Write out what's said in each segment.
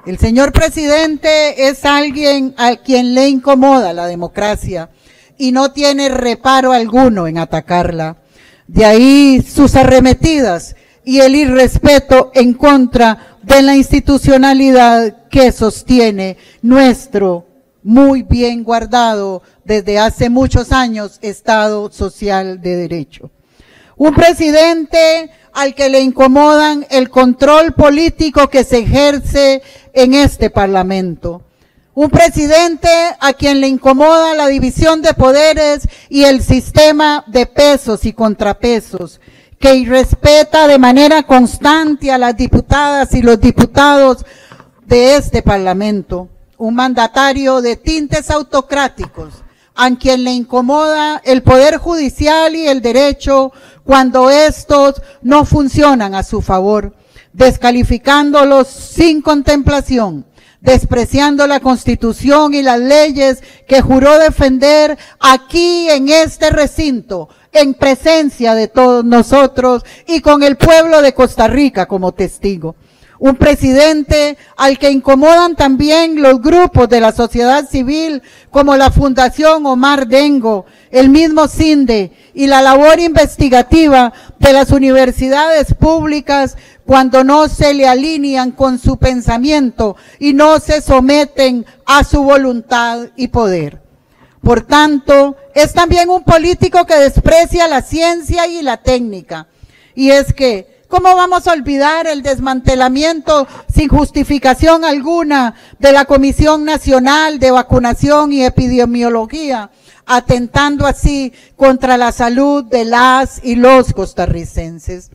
El señor presidente es alguien a quien le incomoda la democracia y no tiene reparo alguno en atacarla. De ahí sus arremetidas y el irrespeto en contra de la institucionalidad que sostiene nuestro muy bien guardado desde hace muchos años Estado Social de Derecho. Un presidente al que le incomodan el control político que se ejerce en este Parlamento. Un presidente a quien le incomoda la división de poderes y el sistema de pesos y contrapesos, que irrespeta de manera constante a las diputadas y los diputados de este Parlamento. Un mandatario de tintes autocráticos, a quien le incomoda el poder judicial y el derecho cuando estos no funcionan a su favor, descalificándolos sin contemplación, despreciando la Constitución y las leyes que juró defender aquí en este recinto, en presencia de todos nosotros y con el pueblo de Costa Rica como testigo. Un presidente al que incomodan también los grupos de la sociedad civil como la Fundación Omar Dengo, el mismo CINDE y la labor investigativa de las universidades públicas cuando no se le alinean con su pensamiento y no se someten a su voluntad y poder. Por tanto, es también un político que desprecia la ciencia y la técnica. Y es que, ¿cómo vamos a olvidar el desmantelamiento sin justificación alguna de la Comisión Nacional de Vacunación y Epidemiología, atentando así contra la salud de las y los costarricenses?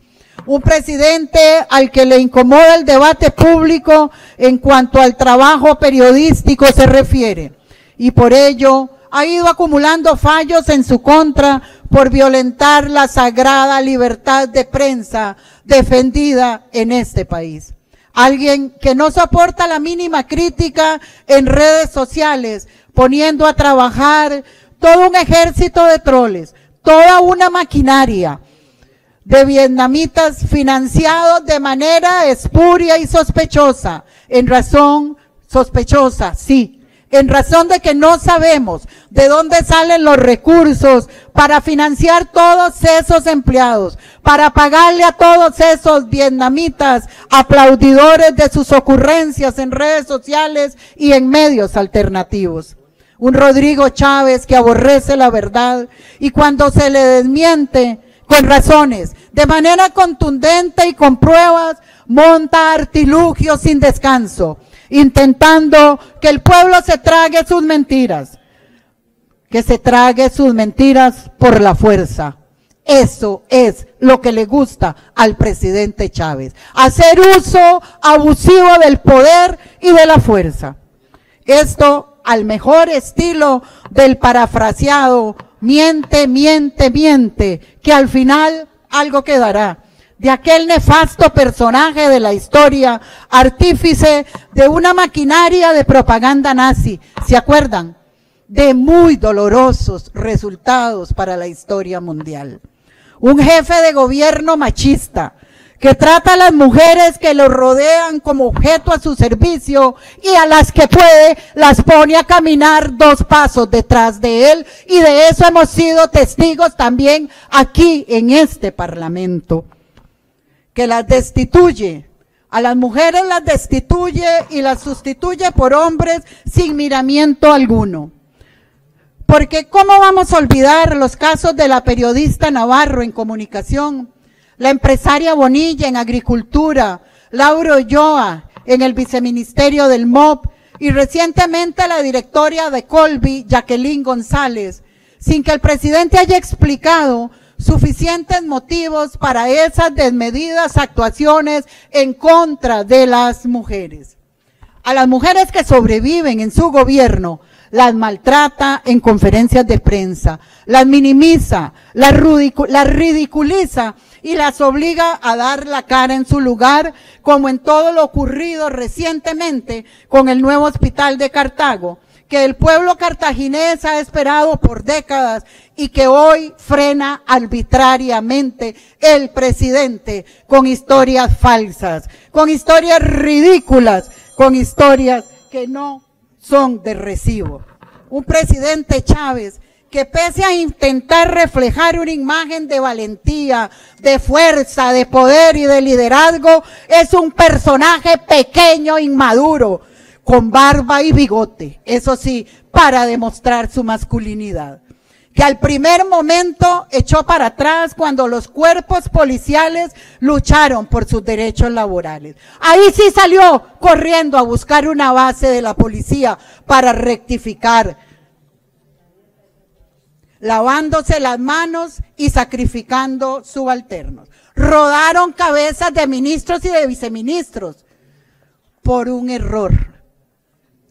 Un presidente al que le incomoda el debate público en cuanto al trabajo periodístico se refiere, y por ello ha ido acumulando fallos en su contra por violentar la sagrada libertad de prensa defendida en este país. Alguien que no soporta la mínima crítica en redes sociales, poniendo a trabajar todo un ejército de troles, toda una maquinaria de vietnamitas financiados de manera espuria y sospechosa, en razón de que no sabemos de dónde salen los recursos para financiar todos esos empleados, para pagarle a todos esos vietnamitas aplaudidores de sus ocurrencias en redes sociales y en medios alternativos. Un Rodrigo Chávez que aborrece la verdad y cuando se le desmiente con razones, de manera contundente y con pruebas, monta artilugios sin descanso, intentando que el pueblo se trague sus mentiras, por la fuerza. Eso es lo que le gusta al presidente Chávez, hacer uso abusivo del poder y de la fuerza. Esto al mejor estilo del parafraseado miente, miente, miente, que al final algo quedará. De aquel nefasto personaje de la historia, artífice de una maquinaria de propaganda nazi, ¿se acuerdan? De muy dolorosos resultados para la historia mundial. Un jefe de gobierno machista, que trata a las mujeres que lo rodean como objeto a su servicio y a las que puede las pone a caminar 2 pasos detrás de él, y de eso hemos sido testigos también aquí en este Parlamento. Que las destituye, a las mujeres las destituye y las sustituye por hombres sin miramiento alguno. Porque ¿cómo vamos a olvidar los casos de la periodista Navarro en comunicación, la empresaria Bonilla en agricultura, Laura Ulloa en el viceministerio del MOP y recientemente la directora de Colby, Jacqueline González, sin que el presidente haya explicado suficientes motivos para esas desmedidas actuaciones en contra de las mujeres? A las mujeres que sobreviven en su gobierno, las maltrata en conferencias de prensa, las minimiza, las ridiculiza y las obliga a dar la cara en su lugar, como en todo lo ocurrido recientemente con el nuevo hospital de Cartago, que el pueblo cartaginés ha esperado por décadas y que hoy frena arbitrariamente el presidente con historias falsas, con historias ridículas, con historias que no son de recibo. Un presidente Chávez que pese a intentar reflejar una imagen de valentía, de fuerza, de poder y de liderazgo, es un personaje pequeño, inmaduro, con barba y bigote, eso sí, para demostrar su masculinidad. Que al primer momento echó para atrás cuando los cuerpos policiales lucharon por sus derechos laborales. Ahí sí salió corriendo a buscar una base de la policía para rectificar, lavándose las manos y sacrificando subalternos. Rodaron cabezas de ministros y de viceministros por un error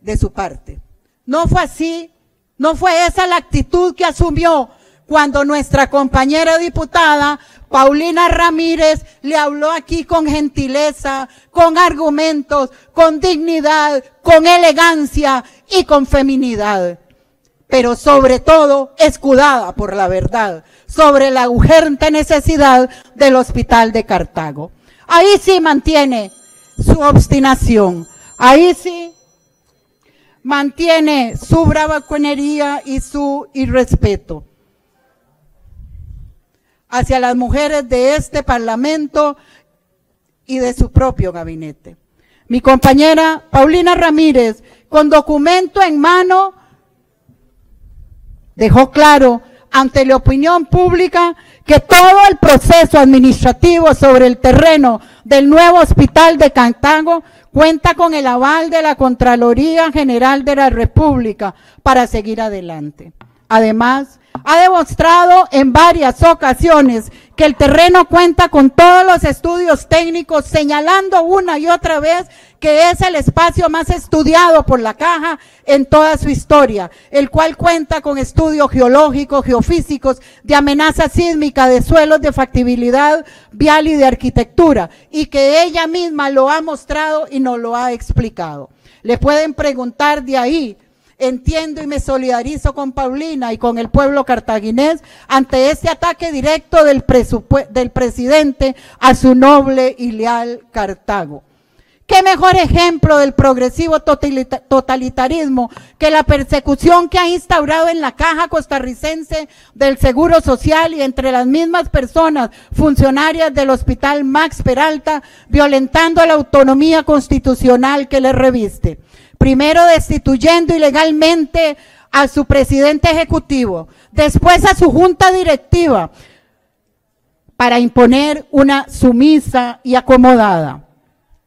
de su parte. No fue así, no fue esa la actitud que asumió cuando nuestra compañera diputada Paulina Ramírez le habló aquí con gentileza, con argumentos, con dignidad, con elegancia y con feminidad, pero sobre todo escudada por la verdad sobre la urgente necesidad del hospital de Cartago. Ahí sí mantiene su obstinación, ahí sí mantiene su bravuconería y su irrespeto hacia las mujeres de este Parlamento y de su propio gabinete. Mi compañera Paulina Ramírez, con documento en mano, dejó claro ante la opinión pública que todo el proceso administrativo sobre el terreno del nuevo hospital de Cartago cuenta con el aval de la Contraloría General de la República para seguir adelante. Además, ha demostrado en varias ocasiones que el terreno cuenta con todos los estudios técnicos, señalando una y otra vez que es el espacio más estudiado por la Caja en toda su historia, el cual cuenta con estudios geológicos, geofísicos, de amenaza sísmica, de suelos, de factibilidad vial y de arquitectura, y que ella misma lo ha mostrado y nos lo ha explicado. Le pueden preguntar de ahí. Entiendo y me solidarizo con Paulina y con el pueblo cartaginés ante este ataque directo del presidente a su noble y leal Cartago. ¿Qué mejor ejemplo del progresivo totalitarismo que la persecución que ha instaurado en la Caja Costarricense del Seguro Social y entre las mismas personas funcionarias del Hospital Max Peralta, violentando la autonomía constitucional que le reviste? Primero destituyendo ilegalmente a su presidente ejecutivo, después a su junta directiva, para imponer una sumisa y acomodada.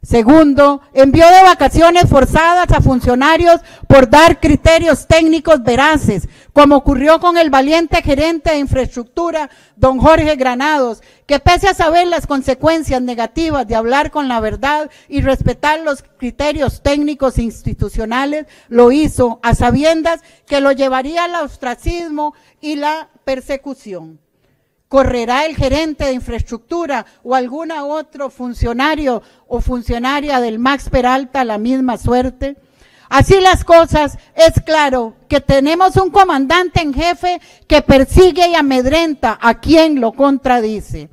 Segundo, envió de vacaciones forzadas a funcionarios por dar criterios técnicos veraces, como ocurrió con el valiente gerente de infraestructura, don Jorge Granados, que pese a saber las consecuencias negativas de hablar con la verdad y respetar los criterios técnicos e institucionales, lo hizo a sabiendas que lo llevaría al ostracismo y la persecución. ¿Correrá el gerente de infraestructura o algún otro funcionario o funcionaria del Max Peralta la misma suerte? Así las cosas, es claro que tenemos un comandante en jefe que persigue y amedrenta a quien lo contradice.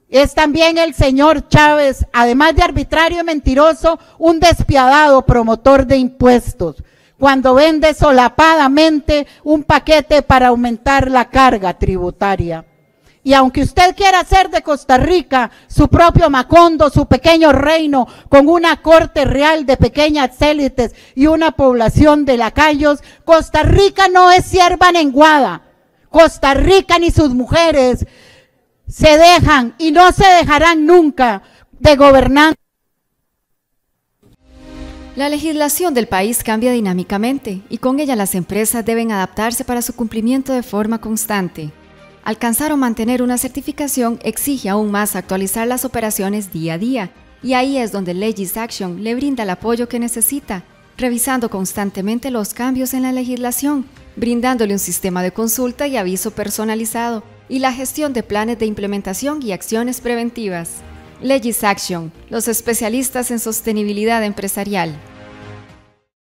Es también el señor Chávez, además de arbitrario y mentiroso, un despiadado promotor de impuestos, cuando vende solapadamente un paquete para aumentar la carga tributaria. Y aunque usted quiera hacer de Costa Rica su propio Macondo, su pequeño reino, con una corte real de pequeñas élites y una población de lacayos, Costa Rica no es sierva menguada. Costa Rica ni sus mujeres se dejan y no se dejarán nunca de gobernar. La legislación del país cambia dinámicamente y con ella las empresas deben adaptarse para su cumplimiento de forma constante. Alcanzar o mantener una certificación exige aún más actualizar las operaciones día a día, y ahí es donde LegisAction le brinda el apoyo que necesita, revisando constantemente los cambios en la legislación, brindándole un sistema de consulta y aviso personalizado, y la gestión de planes de implementación y acciones preventivas. LegisAction, los especialistas en sostenibilidad empresarial.